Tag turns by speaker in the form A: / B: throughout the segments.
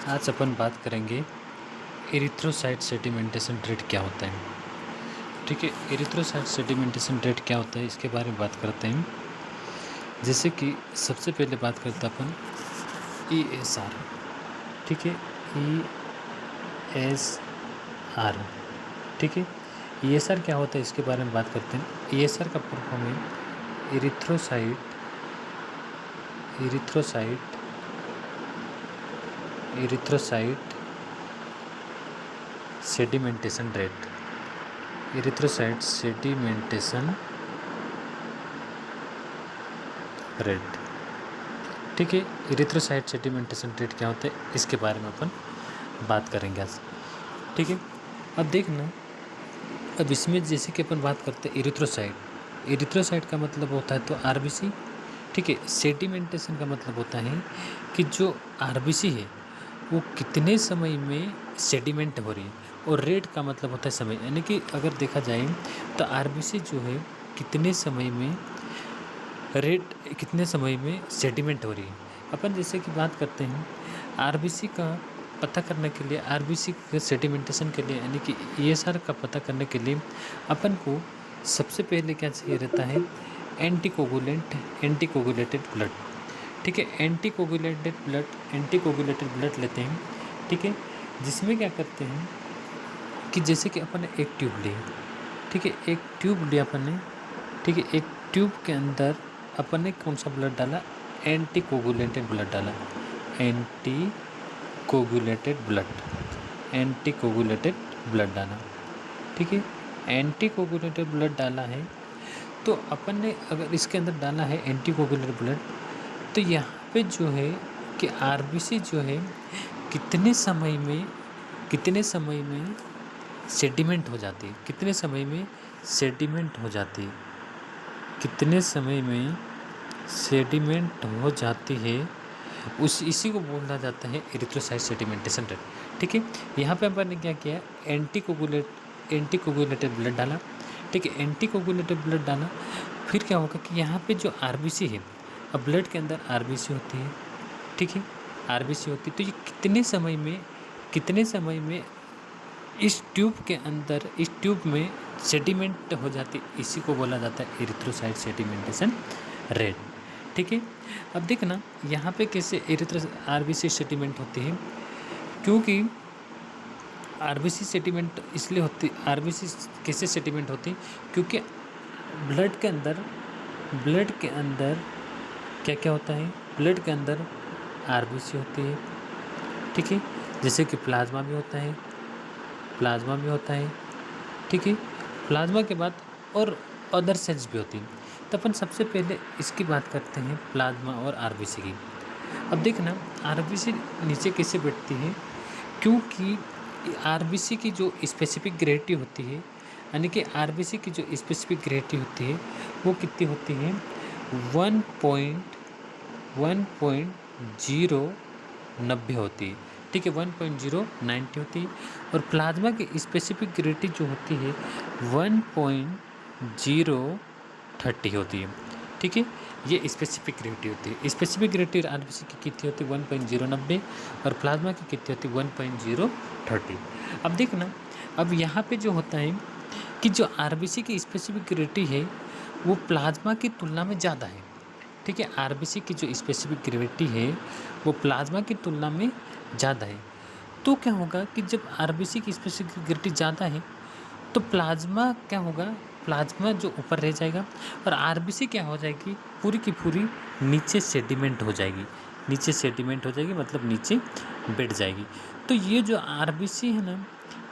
A: आज अपन बात करेंगे एरिथ्रोसाइट सेडिमेंटेशन रेट क्या होता है। ठीक है, एरिथ्रोसाइट सेडिमेंटेशन रेट क्या होता है इसके बारे में बात करते हैं। जैसे कि सबसे पहले बात करते हैं अपन ESR। ठीक है, ESR। ठीक है, ESR क्या होता है इसके बारे में बात करते हैं। ESR का फुल फॉर्म है erythrocyte erythrocyte erythrocyte sedimentation rate. Erythrocyte sedimentation rate. ठीक है, एरिथ्रोसाइट सेडिमेंटेशन रेट क्या होता है इसके बारे में अपन बात करेंगे आज। ठीक है, अब देखना, अब इसमें जैसे कि अपन बात करते हैं एरिथ्रोसाइट। एरिथ्रोसाइट का मतलब होता है तो आरबीसी। ठीक है, सेडिमेंटेशन का मतलब होता है कि जो आरबीसी है वो कितने समय में सेडिमेंट हो रही है, और रेट का मतलब होता है समय, यानी कि अगर देखा जाए तो आरबीसी जो है कितने समय में रेट कितने समय में सेडिमेंट हो रही है। अपन जैसे कि बात करते हैं आरबीसी का पता करने के लिए, आरबीसी के सेडिमेंटेशन के लिए, यानी कि ईएसआर का पता करने के लिए अपन को सबसे पहले क्या चाहिए रहता है, एंटीकोगुलेटेड ब्लड। ठीक है, एंटीकोगुलेटेड ब्लड लेते हैं। ठीक है, जिसमें क्या करते हैं कि जैसे कि अपन ने एक ट्यूब ली। ठीक है, एक ट्यूब लिया अपन ने। ठीक है, एक ट्यूब के अंदर अपन ने कौन सा ब्लड डाला, एंटी कोगुलेटेड ब्लड डाला। Anti coagulated blood anti coagulated blood डाला। ठीक है, एंटी कोगुलेटेड ब्लड डाला है तो अपन ने अगर इसके अंदर डाला है एंटी कोगुलेटेड ब्लड, तो यहाँ पे जो है कि आरबीसी जो है कितने समय में सेडिमेंट हो जाती है, कितने समय में सेडिमेंट हो जाती है, कितने समय में सेडिमेंट हो जाती है, इसी को बोला जाता है एरिथ्रोसाइट सेडिमेंटेशन रेट। ठीक है, यहाँ पे अपन ने क्या किया, एंटीकोगुलेटेड ब्लड डाला। ठीक है, एंटीकोगुलेटेड ब्लड डाला, फिर क्या होगा कि यहाँ पे जो आरबीसी है, अब ब्लड के अंदर आरबीसी होती है। ठीक है, आरबीसी होती है तो ये कितने समय में इस ट्यूब में सेडिमेंट हो जाती है, इसी को बोला जाता है एरिथ्रोसाइट सेडिमेंटेशन रेट। ठीक है, अब देखना यहाँ पे कैसे आरबीसी सेडिमेंट होती है, क्योंकि आरबीसी सेडिमेंट इसलिए होती, आरबीसी कैसे सेडिमेंट होती, क्योंकि ब्लड के अंदर क्या क्या होता है, ब्लड के अंदर आरबीसी होती है। ठीक है, जैसे कि प्लाज्मा भी होता है, ठीक है, प्लाज्मा के बाद और अदर सेल्स भी होती हैं। तो अपन सबसे पहले इसकी बात करते हैं प्लाज्मा और आरबीसी की। अब देखना आरबीसी नीचे कैसे बैठती है, क्योंकि आरबीसी की जो स्पेसिफिक ग्रेविटी होती है, यानी कि आरबीसी की जो स्पेसिफिक ग्रेविटी होती है वो कितनी होती है, 1.090 होती है। ठीक है, 1.090 होती है, और प्लाज्मा की स्पेसिफिक ग्रेविटी जो होती है 1.030 होती है। ठीक है, ये स्पेसिफिक ग्रेविटी होती है। स्पेसिफिक ग्रेविटी आरबीसी की कितनी होती है, 1.090, और प्लाज्मा की कितनी होती है, 1.030। अब देखना, अब यहाँ पे जो होता है कि जो आरबीसी की स्पेसिफिक ग्रेविटी है वो प्लाज्मा की तुलना में ज़्यादा है। ठीक है, आरबीसी की जो स्पेसिफिक ग्रेविटी है वो प्लाज्मा की तुलना में ज़्यादा है। तो क्या होगा कि जब आरबीसी की स्पेसिफिक ग्रेविटी ज़्यादा है तो प्लाज्मा क्या होगा, प्लाज्मा जो ऊपर रह जाएगा, और आरबीसी क्या हो जाएगी, पूरी की पूरी नीचे सेडिमेंट हो जाएगी। मतलब नीचे बैठ जाएगी। तो ये जो आरबीसी है ना,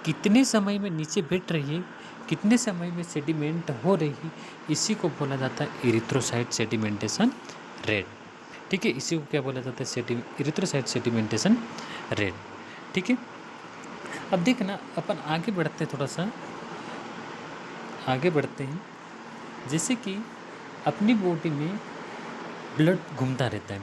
A: कितने समय में नीचे बैठ रही है, कितने समय में सेडिमेंट हो रही है, इसी को बोला जाता है एरिथ्रोसाइट सेडिमेंटेशन रेट। ठीक है, इसी को क्या बोला जाता है, एरिथ्रोसाइट सेडिमेंटेशन रेट। ठीक है, अब देखना अपन आगे बढ़ते हैं, थोड़ा सा आगे बढ़ते हैं। जैसे कि अपनी बॉडी में ब्लड घूमता रहता है।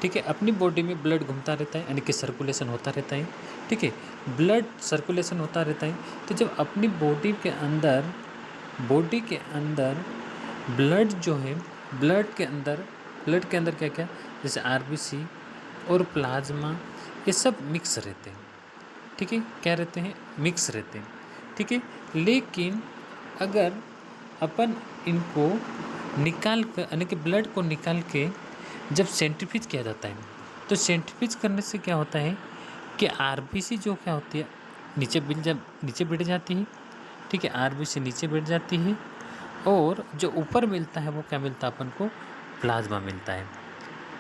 A: ठीक है, अपनी बॉडी में ब्लड घूमता रहता है, यानी कि सर्कुलेशन होता रहता है। ठीक है, ब्लड सर्कुलेशन होता रहता है, तो जब अपनी बॉडी के अंदर ब्लड जो है, ब्लड के अंदर क्या क्या, जैसे आरबीसी और प्लाज्मा ये सब मिक्स रहते हैं, ठीक है, क्या रहते हैं, मिक्स रहते हैं, ठीक है। लेकिन अगर अपन इनको निकाल कर यानी कि ब्लड को निकाल के जब सेंट्रीफ्यूज किया जाता है, तो सेंट्रीफ्यूज करने से क्या होता है कि आरबीसी जो क्या होती है नीचे बैठ जाती है, ठीक है, आरबीसी नीचे बैठ जाती है और जो ऊपर मिलता है वो क्या मिलता है अपन को, प्लाज्मा मिलता है,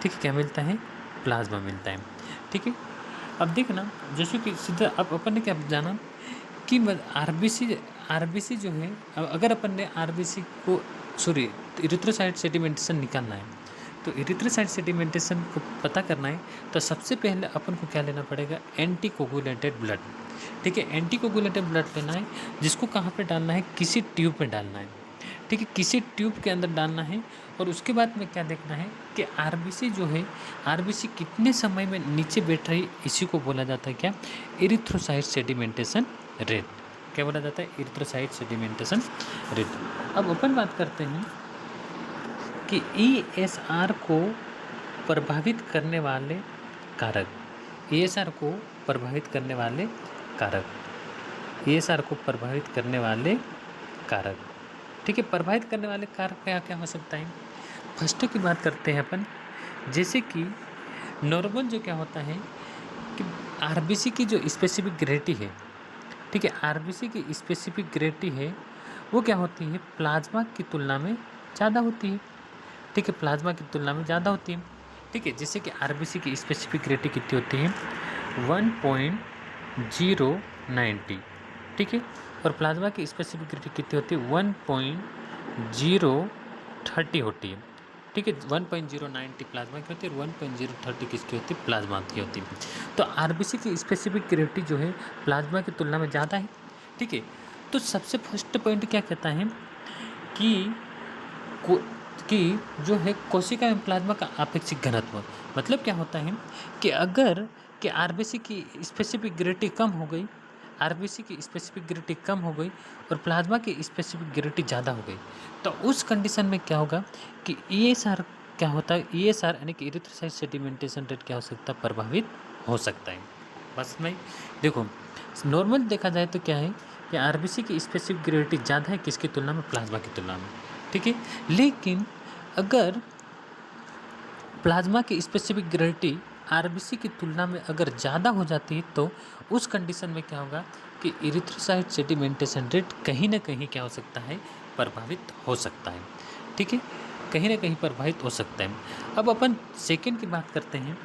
A: ठीक है, क्या मिलता है, प्लाज्मा मिलता है, ठीक है। अब देखना जैसे कि सीधा अब अपन ने क्या जाना कि आरबीसी जो है, अगर अपन ने आरबीसी को सॉरी इरिथ्रोसाइट सेडिमेंटेशन निकालना है, तो इरिथ्रोसाइट सेडिमेंटेशन को पता करना है तो सबसे पहले अपन को क्या लेना पड़ेगा, एंटी कोगुलेटेड ब्लड, ठीक है, एंटी कोगुलेटेड ब्लड लेना है, जिसको कहाँ पे डालना है, किसी ट्यूब में डालना है, ठीक है, किसी ट्यूब के अंदर डालना है। और उसके बाद में क्या देखना है कि आरबीसी जो है, आरबीसी कितने समय में नीचे बैठ रही, इसी को बोला जाता है क्या, इरिथ्रोसाइट सेडिमेंटेशन रेट, क्या बोला जाता है, इरिथ्रोसाइट सेडिमेंटेशन रेट। अब अपन बात करते हैं कि ईएसआर को प्रभावित करने वाले कारक, ईएसआर को प्रभावित करने वाले कारक, ईएसआर को प्रभावित करने वाले कारक, ठीक है, प्रभावित करने वाले कारक क्या क्या हो सकता है। फर्स्ट की बात करते हैं अपन, जैसे कि नॉर्मल जो क्या होता है कि आरबीसी की जो स्पेसिफिक ग्रेविटी है, ठीक है, आरबीसी की स्पेसिफिक ग्रेविटी है वो क्या होती है, प्लाज्मा की तुलना में ज़्यादा होती है, ठीक है, प्लाज्मा की तुलना में ज़्यादा होती है, ठीक है। जैसे कि आरबीसी की स्पेसिफिक ग्रेविटी कितनी होती है, 1.090, ठीक है, और प्लाज्मा की स्पेसिफिक ग्रेविटी कितनी होती है, 1.030 होती है, ठीक है, 1.090 प्लाज्मा की होती है और 1.030 किसकी होती है, प्लाज्मा की होती है। तो आरबीसी की स्पेसिफिक ग्रेविटी जो है प्लाज्मा की तुलना में ज़्यादा है, ठीक है। तो सबसे फर्स्ट पॉइंट क्या कहता है कि कि जो है कोशिका एवं प्लाज्मा का आपेक्षिक घनत्व, मतलब क्या होता है कि अगर कि आरबीसी की स्पेसिफिक ग्रेविटी कम हो गई, आरबीसी की स्पेसिफिक ग्रेविटी कम हो गई और प्लाज्मा की स्पेसिफिक ग्रेविटी ज़्यादा हो गई, तो उस कंडीशन में क्या होगा कि ईएसआर क्या होता है, ईएसआर यानी कि इरिथ्रोसाइट सेडिमेंटेशन रेट क्या हो सकता है, प्रभावित हो सकता है। बस में देखो नॉर्मल देखा जाए तो क्या है कि आरबीसी की स्पेसिफिक ग्रेविटी ज़्यादा है किसकी तुलना में, प्लाज्मा की तुलना में, ठीक है। लेकिन अगर प्लाज्मा की स्पेसिफिक ग्रेविटी आरबीसी की तुलना में अगर ज़्यादा हो जाती है तो उस कंडीशन में क्या होगा कि इरिथ्रोसाइट सेडिमेंटेशन रेट कहीं ना कहीं क्या हो सकता है, प्रभावित हो सकता है, ठीक है, कहीं ना कहीं प्रभावित हो सकता है। अब अपन सेकेंड की बात करते हैं,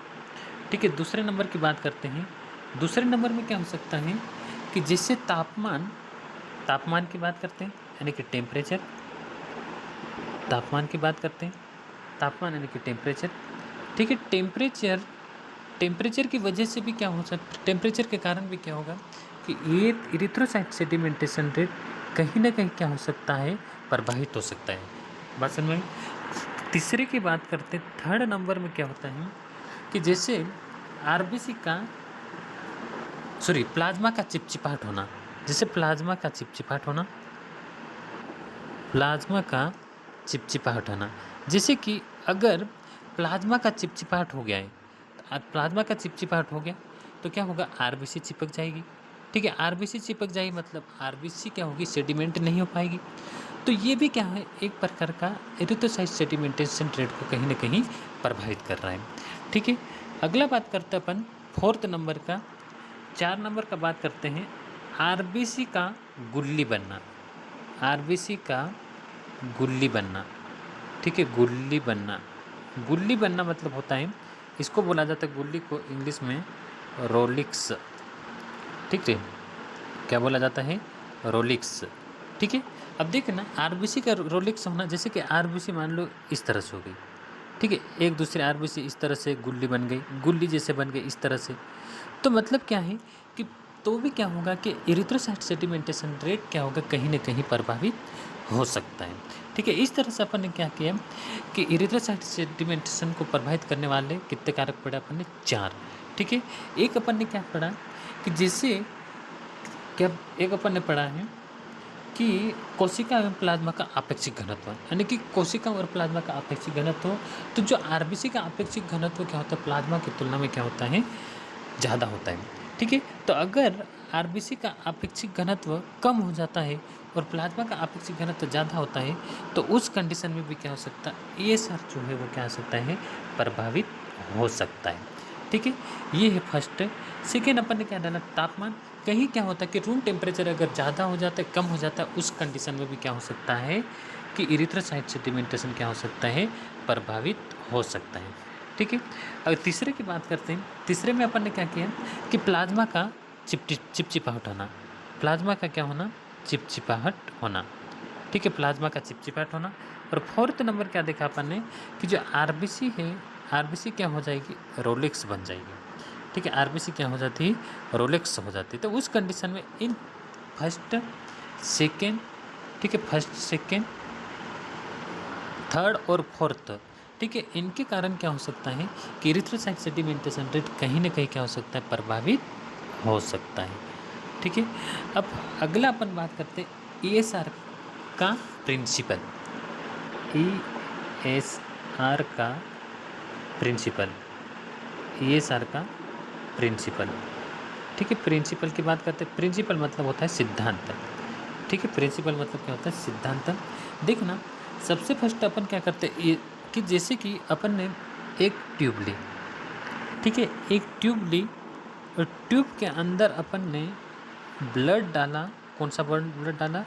A: ठीक है, दूसरे नंबर की बात करते हैं। दूसरे नंबर में क्या हो सकता है कि जिससे तापमान की बात करते हैं यानी कि टेम्परेचर, तापमान की बात करते हैं, तापमान यानी कि टेम्परेचर, ठीक है, टेम्परेचर की वजह से भी क्या हो सकता, टेम्परेचर के कारण भी क्या होगा कि ये इरिथ्रोसाइट सेडिमेंटेशन रेट कहीं ना कहीं क्या हो सकता है, प्रभावित हो सकता है। बात समझ में। तीसरे की बात करते हैं, थर्ड नंबर में क्या होता है कि जैसे आरबीसी का प्लाज्मा का चिपचिपाहट होना, जैसे प्लाज्मा का चिपचिपाहट होना, प्लाज्मा का चिपचिपाहट होना, जैसे कि अगर प्लाज्मा का चिपचिपाहट हो गया है, प्लाज्मा का चिपचिपाहट हो गया तो क्या होगा, आरबीसी चिपक जाएगी, ठीक है, आरबीसी चिपक जाएगी मतलब आरबीसी क्या होगी, सेडिमेंट नहीं हो पाएगी। तो ये भी क्या है, एक प्रकार का इरिथ्रोसाइट सेडिमेंटेशन रेट को कहीं ना कहीं प्रभावित कर रहा है, ठीक है। अगला बात करते हैं अपन फोर्थ नंबर का, 4 नंबर का बात करते हैं, आरबीसी का गुल्ली बनना, आरबीसी का गुल्ली बनना, ठीक है, गुल्ली बनना, गुल्ली बनना मतलब होता है, इसको बोला जाता है गुल्ली को इंग्लिश में रोलिक्स, ठीक है, क्या बोला जाता है, रोलिक्स, ठीक है। अब देखना ना आरबीसी का रोलिक्स होना, जैसे कि आरबीसी मान लो इस तरह से हो गई, ठीक है, एक दूसरे आरबीसी इस तरह से गुल्ली बन गई, गुल्ली जैसे बन गई इस तरह से, तो मतलब क्या है कि तो भी क्या होगा कि इरिथ्रोसाइट सेडिमेंटेशन रेट क्या होगा, कहीं ना कहीं प्रभावित हो सकता है, ठीक है। इस तरह से अपन ने क्या किया कि इरिथ्रोसाइट सेडिमेंटेशन को प्रभावित करने वाले कितने कारक पढ़े अपन ने, 4, ठीक है। एक अपन ने क्या पढ़ा कि जैसे क्या, एक अपन ने पढ़ा है कि कोशिका एवं प्लाज्मा का आपेक्षिक घनत्व, यानी कि कोशिका और प्लाज्मा का आपेक्षिक घनत्व, तो जो आरबीसी का आपेक्षिक घनत्व क्या होता है, प्लाज्मा की तुलना में क्या होता है, ज़्यादा होता है। ठीक है, तो अगर आरबीसी का अपेक्षित घनत्व कम हो जाता है और प्लाज्मा का अपेक्षित घनत्व ज़्यादा होता है, तो उस कंडीशन में भी क्या हो सकता है, ईएसआर जो है वो क्या हो सकता है, प्रभावित हो सकता है। ठीक है, ये है फर्स्ट। सेकेंड अपन ने क्या डाला, तापमान। कहीं क्या होता है कि रूम टेम्परेचर अगर ज़्यादा हो जाता है, कम हो जाता है, उस कंडीशन में भी क्या हो सकता है कि इरिथ्रोसाइट सेडिमेंटेशन क्या हो सकता है, प्रभावित हो सकता है। ठीक है, अगर तीसरे की बात करते हैं, तीसरे में अपन ने क्या किया कि प्लाज्मा का चिपचिपाहट होना, प्लाज्मा का क्या होना, चिपचिपाहट होना। ठीक है, प्लाज्मा का चिपचिपाहट होना। और फोर्थ नंबर क्या देखा अपन ने कि जो आरबीसी है, आरबीसी क्या हो जाएगी, रोलेक्स बन जाएगी। ठीक है, आरबीसी क्या हो जाती है, रोलेक्स हो जाती है। तो उस कंडीशन में इन फर्स्ट सेकेंड, ठीक है, फर्स्ट सेकेंड थर्ड और फोर्थ, ठीक है, इनके कारण क्या हो सकता है कि इरिथ्रोसाइट सेडिमेंटेशन रेट कहीं ना कहीं क्या हो सकता है, प्रभावित हो सकता है। ठीक है, अब अगला अपन बात करते हैं ईएसआर का प्रिंसिपल। ईएसआर का प्रिंसिपल, ईएसआर का प्रिंसिपल। ठीक है, प्रिंसिपल की बात करते हैं। प्रिंसिपल मतलब होता है सिद्धांत। ठीक है, प्रिंसिपल मतलब क्या होता है, सिद्धांत। देखना, सबसे फर्स्ट अपन क्या करते हैं कि जैसे कि अपन ने एक ट्यूब ली, ठीक है, एक ट्यूब ली और ट्यूब के अंदर अपन ने ब्लड डाला। कौन सा ब्लड डाला,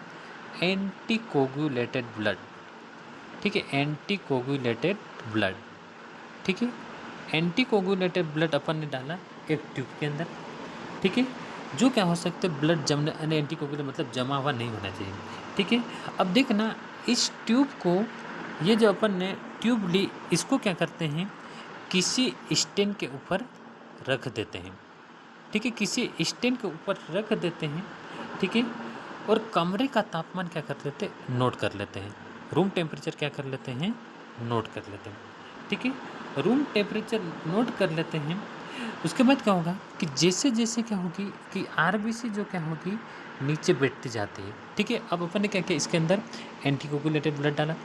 A: एंटीकोगुलेटेड ब्लड। ठीक है, एंटीकोगुलेटेड ब्लड। ठीक है, एंटीकोगुलेटेड ब्लड अपन ने डाला एक ट्यूब के अंदर। ठीक है, जो क्या हो सकते ब्लड जमने, एंटीकोगुलेट मतलब जमा हुआ नहीं होना चाहिए। ठीक है, अब देखना इस ट्यूब को, ये जो अपन ने ट्यूब ली, इसको क्या करते हैं, किसी स्टैंड के ऊपर रख देते हैं। ठीक है, किसी स्टैंड के ऊपर रख देते हैं। ठीक है, और कमरे का तापमान क्या कर लेते हैं, नोट कर लेते हैं। रूम टेम्परेचर क्या कर लेते हैं, नोट कर लेते हैं। ठीक है, रूम टेम्परेचर नोट कर लेते हैं। उसके बाद क्या होगा कि जैसे जैसे क्या होगी कि आरबीसी जो क्या होगी, नीचे बैठती जाती है। ठीक है, अब अपन ने क्या किया, इसके अंदर एंटीकोगुलेटेड ब्लड डाला।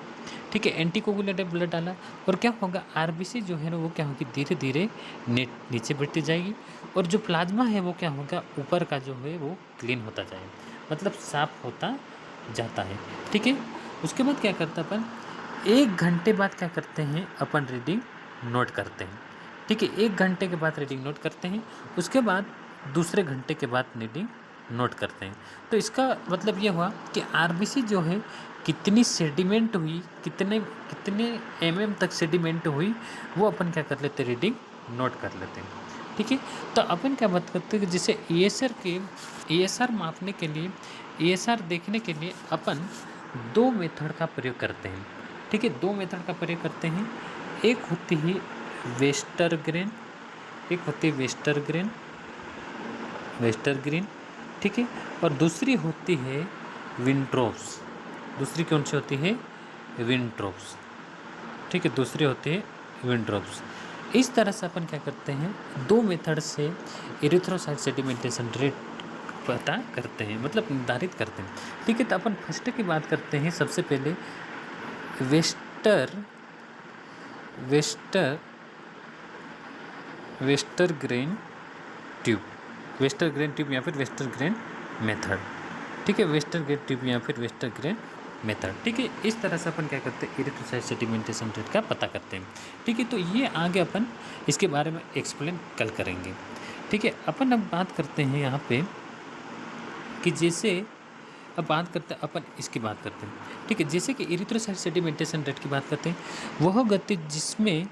A: ठीक है, एंटीकोगुलेटेड ब्लड डाला और क्या होगा, आरबीसी जो है ना वो क्या होगी, धीरे धीरे नीचे बैठती जाएगी और जो प्लाज्मा है वो क्या होगा, ऊपर का जो है वो क्लीन होता जाएगा, मतलब साफ होता जाता है। ठीक है, उसके बाद क्या करता अपन, 1 घंटे बाद क्या करते हैं, अपन रीडिंग नोट करते हैं। ठीक है, 1 घंटे के बाद रीडिंग नोट करते हैं। उसके बाद दूसरे घंटे के बाद रीडिंग नोट करते हैं। तो इसका मतलब ये हुआ कि आरबीसी जो है कितनी सेडिमेंट हुई, कितने कितने एमएम तक सेडिमेंट हुई, वो अपन क्या कर लेते हैं, रीडिंग नोट कर लेते हैं। ठीक है, तो अपन क्या बात करते हैं कि जैसे ईएसआर मापने के लिए, ईएसआर देखने के लिए अपन 2 मेथड का प्रयोग करते हैं। ठीक है, 2 मेथड का प्रयोग करते हैं। एक होती है वेस्टरग्रेन, एक होती है वेस्टरग्रेन। ठीक है, और दूसरी होती है विंट्रोप्स। दूसरी कौन सी होती है, विंट्रोप्स। ठीक है, दूसरी होती है विंट्रोप्स। इस तरह से अपन क्या करते हैं, 2 मेथड से इरिथ्रोसाइट सेडिमेंटेशन रेट पता करते हैं, मतलब निर्धारित करते हैं। ठीक है, तो अपन फर्स्ट की बात करते हैं। सबसे पहले वेस्टरग्रेन ट्यूब या फिर वेस्टरग्रेन मेथड। ठीक है, वेस्टरग्रेन ट्यूब या फिर वेस्टरग्रेन मेथड। ठीक है, इस तरह से अपन क्या करते हैं, इरिथ्रोसाइट सेडिमेंटेशन रेट का पता करते हैं। ठीक है, तो ये आगे अपन इसके बारे में एक्सप्लेन कल करेंगे। ठीक है, अपन अब बात करते हैं यहाँ पे कि जैसे अब बात करते हैं अपन, इसकी बात करते हैं। ठीक है, जैसे कि इरिथ्रोसाइट सेडिमेंटेशन रेट की बात करते हैं, वह गति जिसमें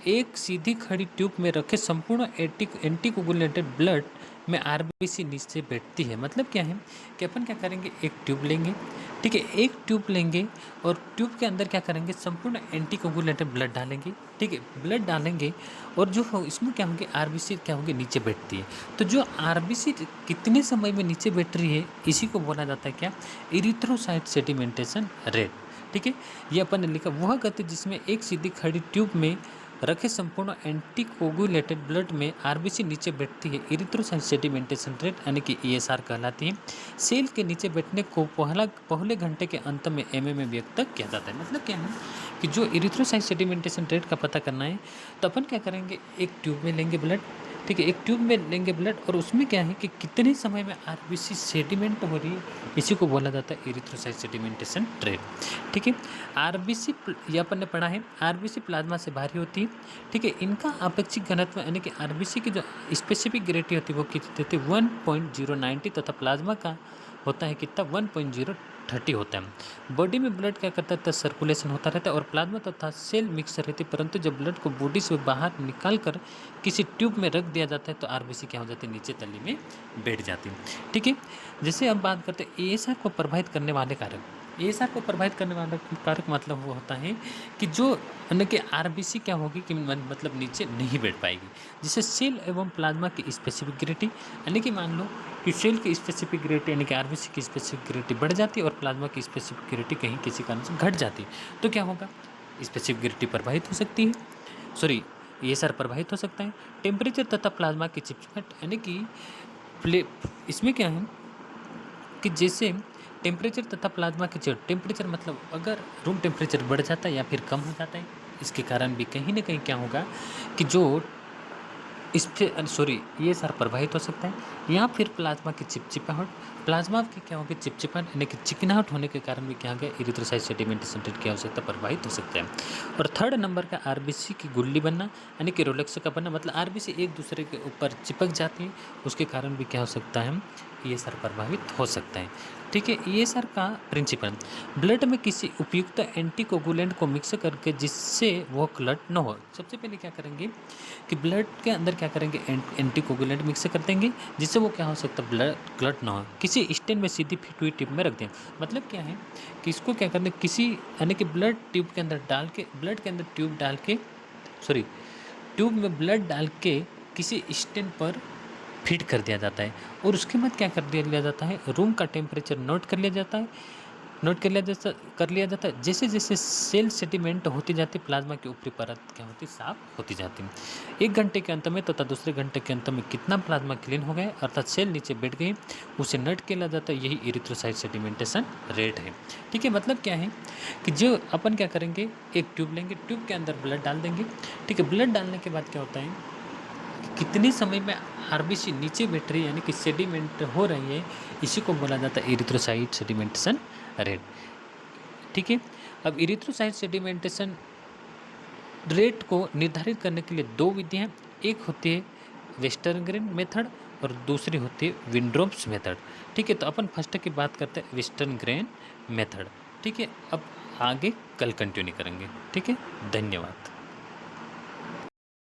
A: एक सीधी खड़ी ट्यूब में रखे संपूर्ण एंटीकोगुलेटेड ब्लड में आरबीसी नीचे बैठती है। मतलब क्या है कि अपन क्या करेंगे, एक ट्यूब लेंगे। ठीक है, एक ट्यूब लेंगे और ट्यूब के अंदर क्या करेंगे, संपूर्ण एंटीकोगुलेटेड ब्लड डालेंगे। ठीक है, ब्लड डालेंगे और जो हो इसमें क्या होंगे, आरबीसी क्या होंगे, नीचे बैठती है। तो जो आरबीसी कितने समय में नीचे बैठ रही है, इसी को बोला जाता है क्या, इरिथ्रोसाइट सेडिमेंटेशन रेट। ठीक है, ये अपन ने लिखा, वह गति जिसमें एक सीधी खड़ी ट्यूब में रखे संपूर्ण एंटीकोगुलेटेड ब्लड में आरबीसी नीचे बैठती है, इरिथ्रोसाइट सेडिमेंटेशन रेट यानी कि ईएसआर कहलाती है। सेल के नीचे बैठने को पहले घंटे के अंत में एमएम में व्यक्त किया जाता है। मतलब क्या है कि जो इरिथ्रोसाइट सेडिमेंटेशन रेट का पता करना है, तो अपन क्या करेंगे, एक ट्यूब में लेंगे ब्लड। ठीक है, एक ट्यूब में लेंगे ब्लड और उसमें क्या है कि कितने समय में आरबीसी सेडिमेंट हो रही है, इसी को बोला जाता है एरिथ्रोसाइट सेडिमेंटेशन रेट। ठीक है, आरबीसी ये अपन ने पढ़ा है, आरबीसी प्लाज्मा से भारी होती है। ठीक है, इनका अपेक्षित घनत्व यानी कि आरबीसी की जो स्पेसिफिक ग्रेविटी होती है वो कितनी होती है 1.090 तथा प्लाज्मा का होता है कितना 1.030 होता है। बॉडी में ब्लड क्या करता है तो सर्कुलेशन होता रहता है और प्लाज्मा तथा सेल मिक्सर रहती है, परंतु जब ब्लड को बॉडी से बाहर निकाल कर किसी ट्यूब में रख दिया जाता है तो आरबीसी क्या हो जाती है नीचे तली में बैठ जाती है। ठीक है, जैसे अब बात करते हैं एएसआर को प्रभावित करने वाले कारक। एएसआर को प्रभावित करने वाला कारक मतलब वो होता है कि जो यानी कि आरबीसी क्या होगी कि मतलब नीचे नहीं बैठ पाएगी, जिससे सेल एवं प्लाज्मा की स्पेसिफिक ग्रेविटी यानी कि मान लो कि सेल की स्पेसिफिक ग्रेविटी यानी कि आरबीसी की स्पेसिफिक ग्रेविटी बढ़ जाती है और प्लाज्मा की स्पेसिफिक ग्रेविटी कहीं किसी कारण से घट जाती है, तो क्या होगा स्पेसिफिक ग्रेविटी प्रभावित हो सकती है, सॉरी एएसआर प्रभावित हो सकता है। टेम्परेचर तथा प्लाज्मा की चिपचिपाहट यानी कि इसमें क्या है कि जैसे टेम्परेचर तथा प्लाज्मा की टेम्परेचर मतलब अगर रूम टेम्परेचर बढ़ जाता है या फिर कम हो जाता है, इसके कारण भी कहीं ना कहीं क्या होगा कि जो ये सारा प्रभावित हो सकता है। या फिर प्लाज्मा की चिपचिपाहट, प्लाज्मा की क्या होगी चिपचिपाहट यानी कि चिकनाहट होने के कारण भी क्या होगा एरिथ्रोसाइट सेडिमेंटेशन रेट क्या हो सकता है प्रभावित हो सकता है। और थर्ड नंबर का आरबीसी की गुल्ली बनना यानी कि रोलेक्स का बनना, मतलब आरबीसी एक दूसरे के ऊपर चिपक जाती है, उसके कारण भी क्या हो सकता है ये सारा प्रभावित हो सकता है। ठीक है, ये सर का प्रिंसिपल ब्लड में किसी उपयुक्त एंटीकोगुलेंट को मिक्स करके जिससे वो क्लट न हो। सबसे पहले क्या करेंगे कि ब्लड के अंदर क्या करेंगे एंटीकोगुलेंट मिक्स कर देंगे जिससे वो क्या हो सकता है ब्लड क्लट ना हो, किसी स्टेन में सीधी फिट हुई टिप में रख दें। मतलब क्या है कि इसको क्या करना किसी यानी कि ब्लड ट्यूब के अंदर डाल के ब्लड के अंदर ट्यूब डाल के ट्यूब में ब्लड डाल के किसी स्टेन पर फिट कर दिया जाता है और उसके बाद क्या कर दिया जाता है रूम का टेम्परेचर नोट कर लिया जाता है। जैसे जैसे सेल सेडिमेंट होती जाती प्लाज्मा की ऊपरी परत क्या होती साफ होती जाती है। 1 घंटे के अंत में तथा दूसरे घंटे के अंत में कितना प्लाज्मा क्लीन हो गया अर्थात सेल नीचे बैठ गई उसे नोट किया जाता है, यही एरिथ्रोसाइट सेडिमेंटेशन रेट है। ठीक है, मतलब क्या है कि जो अपन क्या करेंगे एक ट्यूब लेंगे, ट्यूब के अंदर ब्लड डाल देंगे। ठीक है, ब्लड डालने के बाद क्या होता है कितने समय में आरबीसी नीचे बैठ रही है यानी कि सेडिमेंट हो रही है, इसी को बोला जाता है एरिथ्रोसाइट सेडिमेंटेशन रेट। ठीक है, अब एरिथ्रोसाइट सेडिमेंटेशन रेट को निर्धारित करने के लिए 2 विधियाँ, एक होती है वेस्टर्न ग्रेन मेथड और दूसरी होती है विंड्रोप्स मेथड। ठीक है, तो अपन फर्स्ट की बात करते हैं वेस्टर्न ग्रेन मेथड। ठीक है, अब आगे कल कंटिन्यू करेंगे। ठीक है, धन्यवाद।